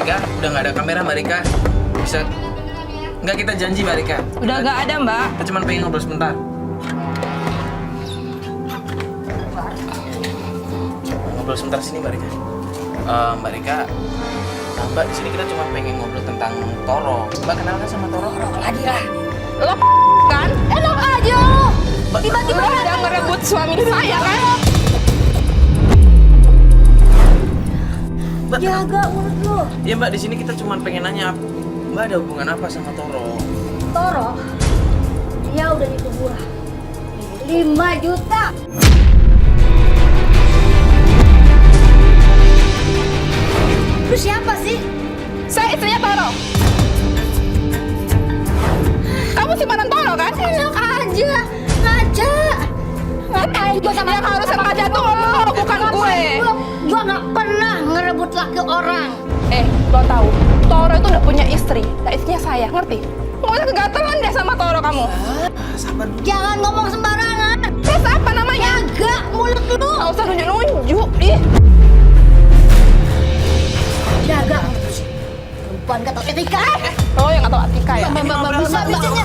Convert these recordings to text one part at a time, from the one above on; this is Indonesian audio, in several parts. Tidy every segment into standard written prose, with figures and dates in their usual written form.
Rika, udah nggak ada kamera Mbak Rika. Bisa nggak kita janji Mbak Rika? Udah nggak ada, Mbak. Kita cuma pengen ngobrol sebentar. Ngobrol sebentar sini Mbak Rika. Mbak Rika, Mbak di sini kita cuma pengen ngobrol tentang Toro. Mbak kenal kan sama Toro? Lagi lah. Lo kan? Enak aja lo. Tiba-tiba Lo udah ngerebut suami saya kan? Mbak, jaga mulut lo. ya Mbak di sini kita cuma pengen nanya, Mbak ada hubungan apa sama Toro? Toro, dia udah nipu gua 5 juta. Lu siapa sih? Saya istrinya Toro. Kamu simpanan Toro kan? Enak aja, ngaca. Ngapain gua sama Yang harus sengaja tuh lo, bukan gue. Gua nggak pernah ngerebut laki orang. Lo tahu, Toro itu udah punya istri. Nah, istrinya saya, ngerti? Nggak usah kegatelan deh sama Toro kamu. Sabar. Jangan ngomong sembarangan. Terus apa namanya? Jaga mulut lu. Nggak usah nunjuk-nunjuk. Ih, Jaga mulut sih. Perempuan gak tau etika. lo yang nggak tahu Atika ya? Bisa-bisanya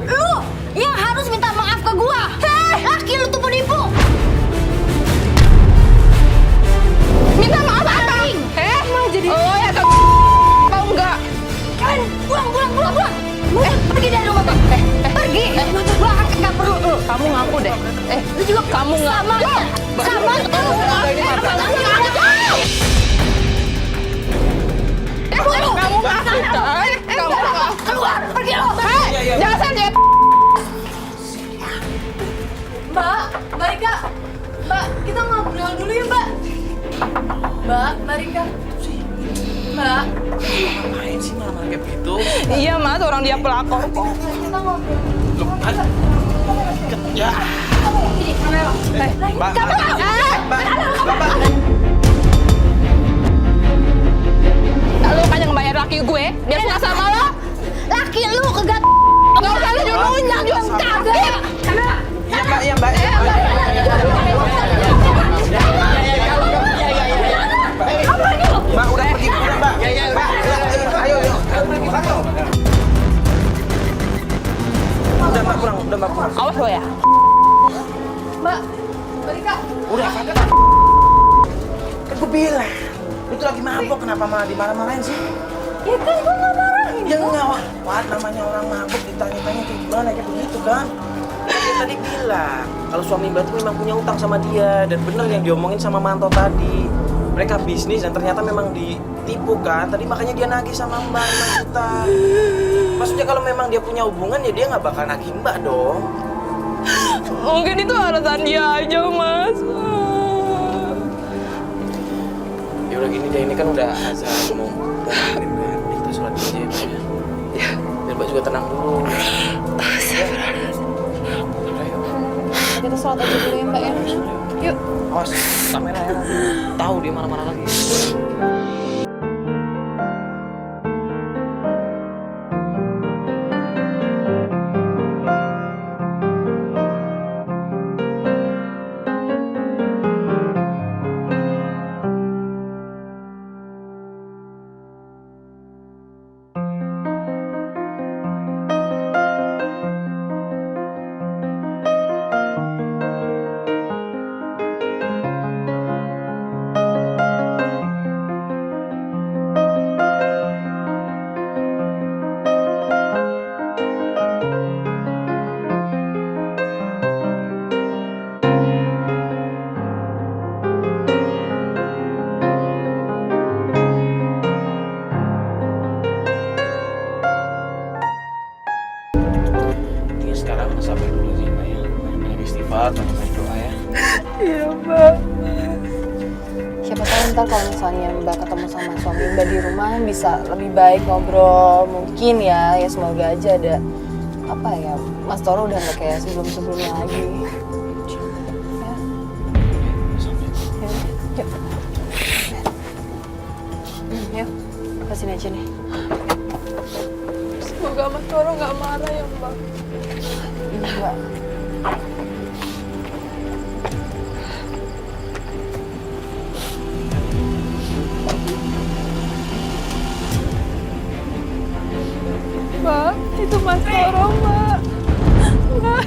lu yang harus minta maaf ke gua. Laki lu tuh penipu. Minta maaf apa? Mau jadi? Oh ya, mau nggak? Pulang. Pergi dari rumah gua. Pergi. Gua nggak perlu lu. Kamu ngaku deh. Lu juga Kamu nggak? sama Kamu ngaku kan? Kamu ngaku. keluar. Pergi lu. Jangan Jet. Mbak Rika, Mbak, kita ngobrol dulu ya, Mbak. Mbak Rika. Mbak, Ngapain sih malam kayak begitu? Iya mas, orang dia pelakor kok. kita ngobrol. Ya. Mbak. Lo kan yang bayar laki gue, biar suka sama lo. Laki lu kegat. Gak usah lu nunjuk juga kagak. Iya Mbak. Mbak udah pergi udah Mbak. Mbak, ayo. Udah Mbak pulang. Awas lo ya. Mbak Rika. Udah kagak. Kan gue bilang, itu lagi mabok kenapa malah dimarah-marahin sih? Ya kan gue nggak marahin. Ya enggak, Wah, namanya orang mabuk ditanya-tanya kayak gimana kayak begitu kan? Dia tadi bilang kalau suami Mbak tuh memang punya utang sama dia dan bener yang diomongin sama Manto tadi. Mereka bisnis dan ternyata memang ditipu kan. Tadi makanya dia nagih sama Mbak 5 juta. Maksudnya kalau memang dia punya hubungan ya dia nggak bakal nagih Mbak dong. Mungkin itu alasan dia aja mas. Ya udah gini deh, ini kan udah azan mau maghrib kan. Kita sholat aja ya Mbak ya. Biar Mbak juga tenang dulu. Kita sholat aja dulu ya, Mbak ya. Yuk. Awas, kamera ya. Tahu dia marah-marah lagi. Sekarang sabar dulu sih Mbak ya. Banyak istighfar, banyak doa ya. Iya mbak. Siapa tahu ntar kalau misalnya Mbak ketemu sama suami Mbak di rumah bisa lebih baik ngobrol. Mungkin ya semoga aja ada apa ya, Mas Toro udah nggak kayak sebelum-sebelumnya lagi. Ya. Yuk. Yuk, kesini aja nih. Semoga Mas Toro nggak marah ya mbak. Mbak.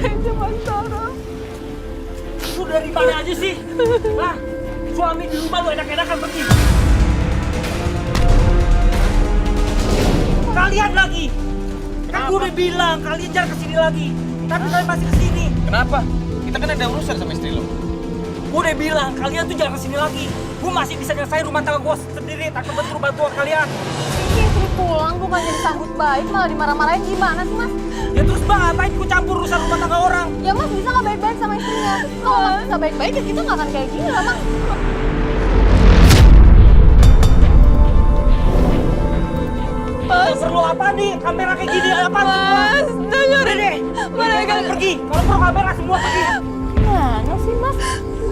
itu Mas Toro. Lu dari mana aja sih? Lah, suami di rumah lu enak-enakan pergi. Kalian lagi. Kan gue udah bilang kalian jangan kesini lagi. Tapi kalian masih kesini. Kenapa? Kita kan ada urusan sama istri lo. Gue udah bilang kalian tuh jangan kesini lagi. Gue masih bisa nyelesain rumah tangga gue sendiri tanpa bantu bantuan kalian. Ini istri pulang bukannya disambut baik malah dimarah-marahin, gimana sih Mas? Ya terus bang, ngapain gue campur urusan rumah tangga orang? Ya Mas bisa nggak baik-baik sama istrinya? Kalau Mas bisa baik-baik ya kita nggak akan kayak gini lah Mas. Mas, perlu apa nih? Kamera kayak gini apa semua? Mas, dengerin deh. mereka. Pergi. Kalau perlu kamera semua pergi. Gimana sih Mas?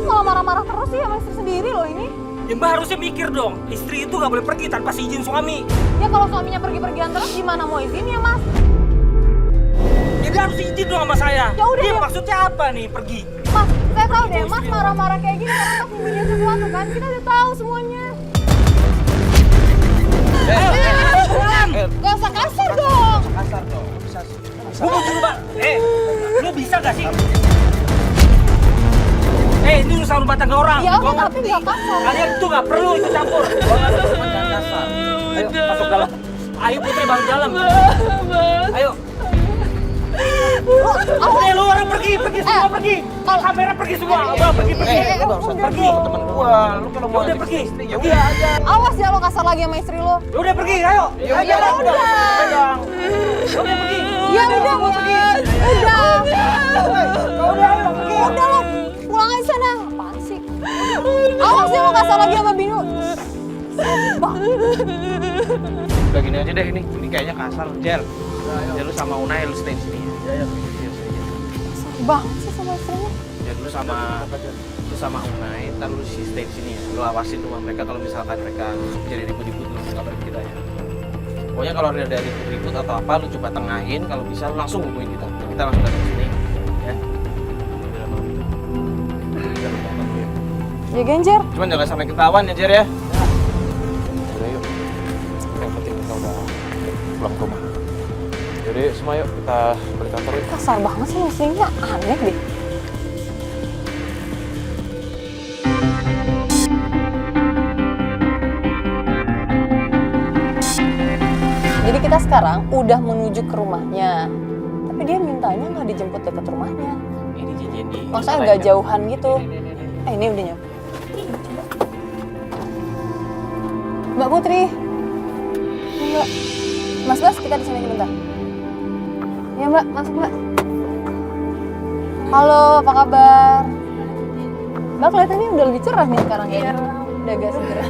Kok malah marah-marah terus sih sama istri sendiri loh ini? Ya mbak harusnya mikir dong. Istri itu nggak boleh pergi tanpa izin suami. Ya kalau suaminya pergi-pergian terus gimana mau izinnya Mas? Ya dia harus izin dong sama saya. Ya udah, Dia ya. maksudnya apa nih pergi? Mas, saya tahu deh Mas marah-marah kayak gini karena Mas sembunyiin sesuatu kan? Kita udah tahu semuanya. Gak usah kasar dong. Kasar dong. Bisa sih. Gue mau dulu mbak. Lu bisa gak sih? Ini urusan rumah tangga orang. Ya Gua udah tapi ngerti. gak kasar. Kalian tuh gak perlu ikut campur. Jangan kasar. Ayo masuk dalam. Ayo Putri bangun dalam. Ayo. Lu orang pergi semua pergi. Kamera pergi semua. Udah pergi. Lu gak usah Pergi. temen gua. Lu kalau mau Udah ada pergi. istri, ya udah aja. Awas ya lo kasar lagi sama istri lo. Lu udah pergi, ayo. Ya Ayo, udah. pegang. Lu udah pergi. Ya udah Mas. Udah. Udah, ayo pergi. Udah lo pulang aja sana. Apaan sih? Awas ya lo kasar lagi sama Binu. Bang. Udah gini aja deh ini. Ini kayaknya kasar, Jer. Jer lu sama Unai lu stay di sini ya. Bang sih sama istrinya. Jer lu sama Unai, ntar lu stay di sini ya. Lu awasin rumah mereka kalau misalkan mereka jadi ribut-ribut lu kabarin kita ya. Pokoknya kalau ada ribut atau apa lu coba tengahin, kalau bisa lu langsung hubungin kita. Kita langsung datang ke sini ya. Udah mau gitu. Udah lu mau bantu ya. Ya Genjer. Cuman jangan sampai ketahuan ya Jer ya. Udah yuk. Yang penting kita udah pulang ke rumah. Yaudah yuk semua yuk kita balik kantor yuk. Kasar banget sih istrinya. Aneh deh. Jadi kita sekarang udah menuju ke rumahnya. Tapi dia mintanya nggak dijemput deket rumahnya. Ini jadi. Maksudnya nggak jauhan gitu. Ini udah nyampe. Mbak Putri. Mbak. Mas Bas, kita di sini sebentar. Ya Mbak, masuk Mbak. Halo, apa kabar? Mbak kelihatannya udah lebih cerah nih sekarang ya. Udah agak segera.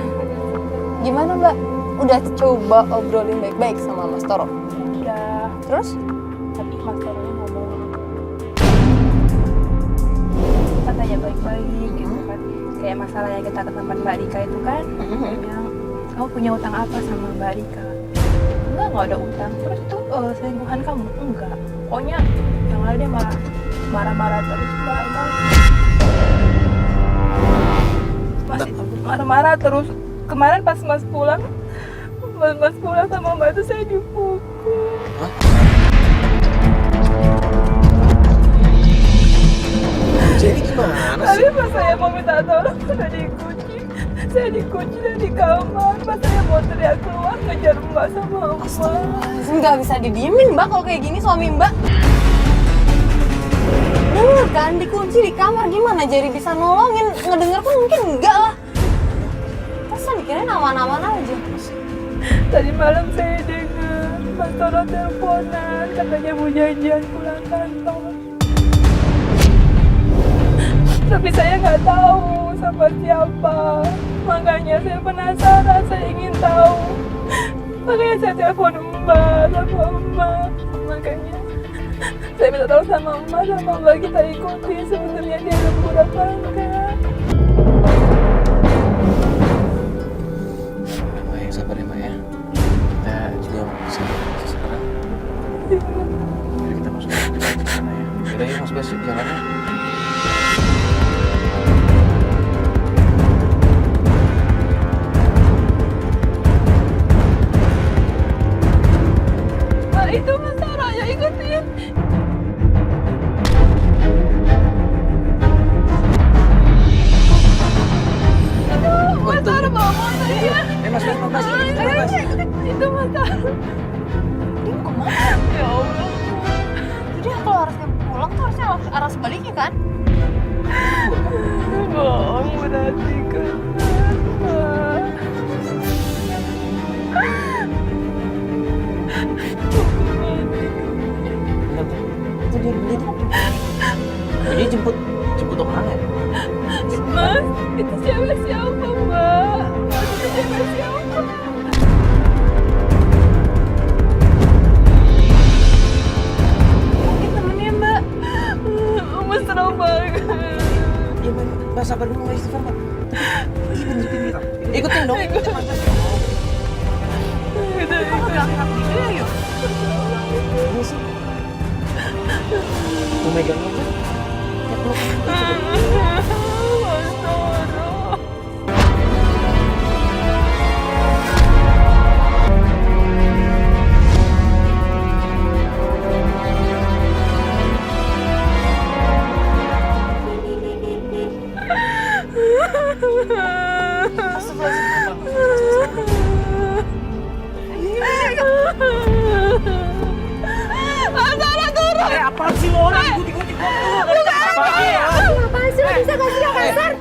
Gimana Mbak? Udah coba obrolin baik-baik sama Mas Toro? Udah, Terus? tapi Mas Toronya ngomong katanya baik-baik gitu kan. Kayak masalah yang kita ke tempat Mbak Rika itu kan, dia bilang, kamu punya utang apa sama Mbak Rika? Enggak ada utang. Terus itu selingkuhan kamu? Enggak. Pokoknya yang lain dia marah-marah terus Mbak. Masih marah-marah terus. Kemarin pas Mas pulang sama Mbak itu saya dipukul. Jadi gimana Tapi pas saya mau minta tolong udah dikunci. Saya dikunci dari kamar. Pas saya mau teriak keluar ngejar Mbak sama Mbak. Nggak bisa didiemin Mbak kalau kayak gini suami Mbak. Bener kan, dikunci di kamar gimana jadi bisa nolongin? Ngedenger pun mungkin enggak lah. Masa dikirain aman-aman aja. Tadi malam saya dengar Mas Toro teleponan katanya mau janjian pulang kantor. Tapi saya nggak tahu sama siapa. Makanya saya penasaran, saya ingin tahu. Makanya saya telepon Mbak sama Mbak. Makanya saya minta tolong sama Mbak kita ikuti. Sebenarnya dia lembur apa enggak. Mbak ya, sabar ya Mbak ya. Kita juga sabar sekarang. Jadi kita masuk ke sana ya. Yaudah yuk Mas Bas, yuk jalan ya. Nah itu Mas Toro ya ikutin. arah sebaliknya kan? Bohong berarti kan. Itu dia beli tuh. Jadi jemput orang ya? Mas, itu siapa Mbak? Mas, itu siapa? Mungkin temennya Mbak. Mesra banget. Iya Mbak, sabar dulu Mbak, istighfar Mbak. Ikutin kita. Ikutin dong. Kok gerak-gerak gitu ya, yuk? Ini sih. Mau megangnya aja. Ya peluk. Mas Toro. Apaan sih lo orang ikut-ikutin gua tuh? Apaan sih lo bisa kasih yang kasar?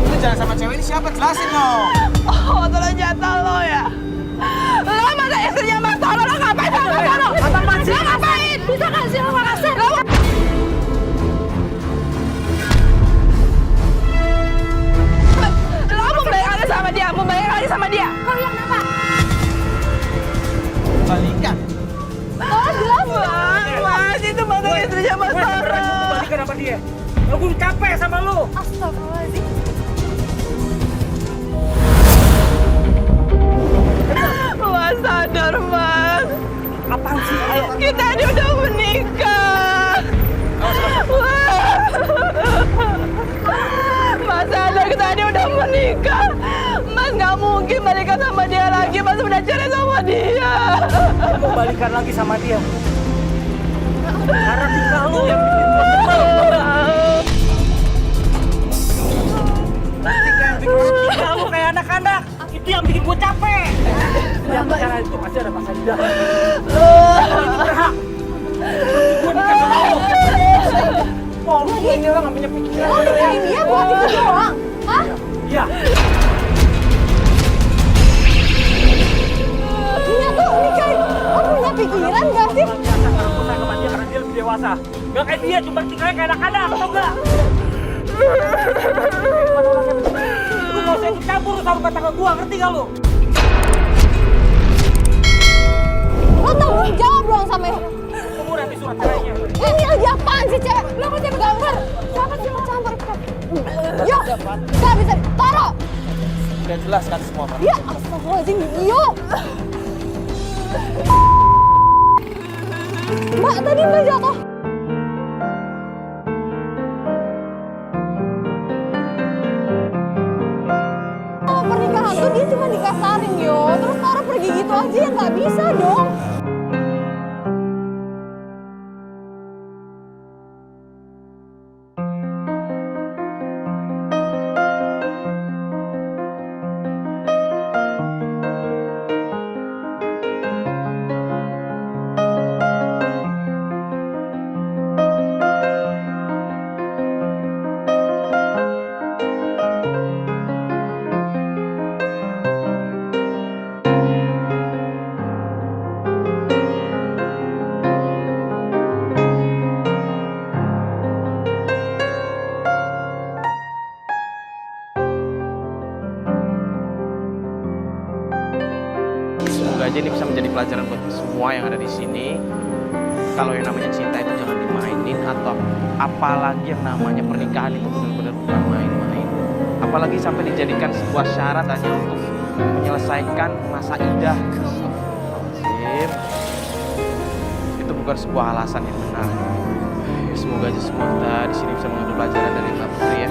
Lu jalan sama cewek ini siapa? Jelasin dong. Oh, tolong jatah lo ya. Lo masa istrinya Mas Toro, lo ngapain sama Mas Toro? Apaan sih? Lo ngapain? Bisa kasih yang kasar? Lo mau balik lagi sama dia, mau balik lagi sama dia. Kau yang apa? Balikan. Oh, jelas. Mas, itu masa istrinya Mas Toro. Balikan apa dia? Gue capek sama lo. Astagfirullahaladzim. Mas sadar, Mas. Apaan sih? Ayo. Kita ini udah menikah. Mas sadar kita ini udah menikah. Mas nggak mungkin balikan sama dia lagi. Mas udah cerai sama dia. Mau balikan lagi sama dia. Karena tingkah lo yang bikin gue kesel. Tingkah lo kayak anak-anak. Itu yang bikin gue capek. Yang bicara itu pasti ada masa indah. Itu berhak. Gue nikah sama lo. Oh, lu ini orang gak punya pikiran. Lo nikahin dia buat itu doang? Hah? Iya. Dia tuh nikahin. Lo punya pikiran gak sih? Biasa karena gue sayang sama dia karena dia lebih dewasa. Gak kayak dia, cuma tinggalnya kayak anak-anak, tau gak? Lu gak usah ikut campur sama rumah tangga gue, ngerti gak lu? Lo tanggung jawab dong sama Tunggu nanti surat cerainya. ini lagi apaan sih cewek? Lo masih bergambar? Siapa sih yang campur? Yuk! Gak bisa Toro! Udah jelas kan semua Pak. Ya astagfirullahaladzim, yuk! Mbak, tadi Mbak jatuh. Kalau pernikahan tuh dia cuma dikasarin yo. Terus Toro pergi gitu aja ya nggak bisa dong. Semoga aja ini bisa menjadi pelajaran buat semua yang ada di sini. Kalau yang namanya cinta itu jangan dimainin, atau apalagi yang namanya pernikahan itu benar-benar bukan main-main. Apalagi sampai dijadikan sebuah syarat hanya untuk menyelesaikan masa indah. Astagfirullahaladzim. Itu bukan sebuah alasan yang benar. Semoga aja semua kita di sini bisa mengambil pelajaran dari Mbak Putri ya.